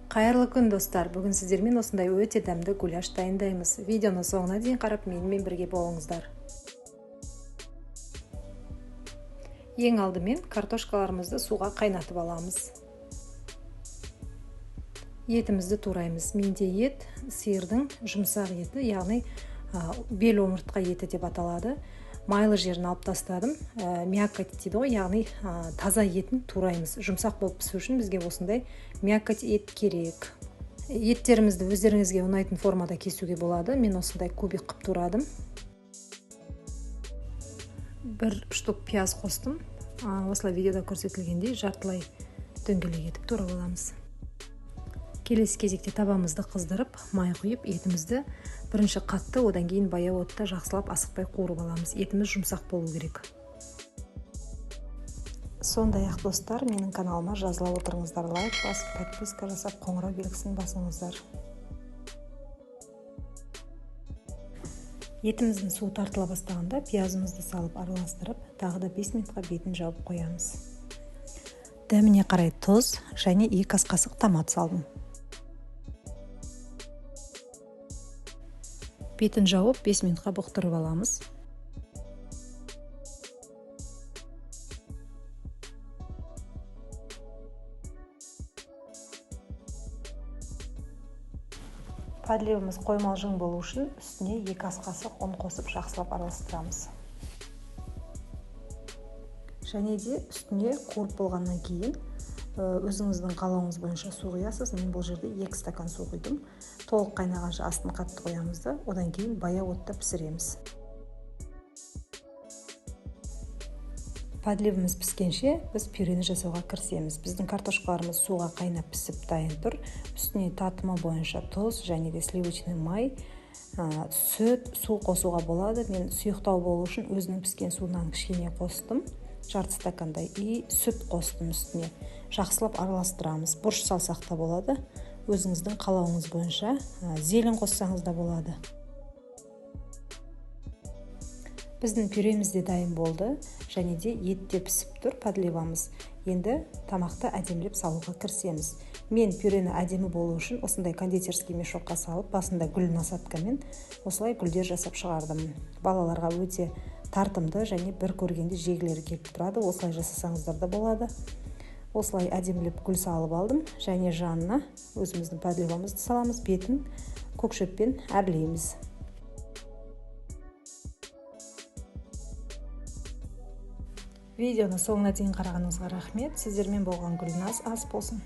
Қайырлы күн достар, бүгін сіздермен осындай өте дәмді гуляш дайындаймыз. Видеоны соңына дейін қарап менімен бірге болыңыздар. Ең алдымен картошкаларымызды суға қайнатып аламыз. Етімізді тураймыз. Менде ет сиырдың жұмсақ еті, яғни бел омыртқа еті деп аталады. Майлы жерін алып тастадым. Мякоть дейді ғой, яғни таза етін тураймыз. Жұмсақ болып пісу үшін бізге осындай мякоть ет керек. Еттерімізді өздеріңізге ұнайтын формада кесуге болады. Мен осындай кубик қып турадым. Бір штук пияз қостым. Осылай видеода көрсетілгендей жартылай дөңгелек етіп турап аламыз. Келесі кезекте табамызды қыздырып, май құйып, етімізді бірінші қатты, одан кейін баяу отта жақсылап асықпай қуырып аламыз. Етіміз жұмсақ болу керек. Сондай-ақ достар, менің каналыма жазыла отырыңыздар, лайк басып, подписка жасап, қоңырау белгісін басыңыздар. Етіміздің суы тартыла бастағанда пиязымызды салып араластырып, тағы да 5 минутқа бетін жауып қоямыз. Дәміне қарай тұз және 2 ас қасық томат салдым. Бетін жауып 5 минутқа бұқтырып аламыз. Подливымыз қоймалжың болу үшін үстіне 2 ас қасық ұн қосып жақсылап араластырамыз. Және де үстіне қуырып болғаннан кейін өзіңіздің қалауыңыз бойынша су құясыз. Мен бұл жерде 2 стакан су құйдым. Толық қайнағанша астын қатты қоямыз да, одан кейін баяу отта пісіреміз. Подливымыз піскенше біз пюрені жасауға кірісеміз. Біздің картошкаларымыз суға қайнап пісіп дайын тұр. Үстіне татымы бойынша тұз және де сливочный май, сүт, су қосуға болады. Мен сұйықтау болу үшін өзінің піскен суынан кішкене қостым. Жарты стакандай и сүт қостым үстіне. Жақсылап араластырамыз. Бұрыш салсақ та болады. Өзіңіздің қалауыңыз бойынша зелень қоссаңыз да болады. Біздің пюреміз де дайын болды. Және де ет те пісіп тұр, подливамыз. Енді тамақты әдемілеп салуға кірісеміз. Мен пюрені әдемі болу үшін осындай кондитерский мешокқа салып, басында гүл насаткамен осылай гүлдер жасап шығардым. Балаларға өте тартымды және бір көргенде жегілері келіп тұрады. Осылай жасасаңыздар да болады. Осылай әдемілеп гүл салып алдым. Және жанына өзіміздің подливамызды саламыз. Бетін көк шөппен әрлейміз. Видеоны соңына дейін қарағаныңызға рахмет. Сіздермен болған Гүлназ ас болсын.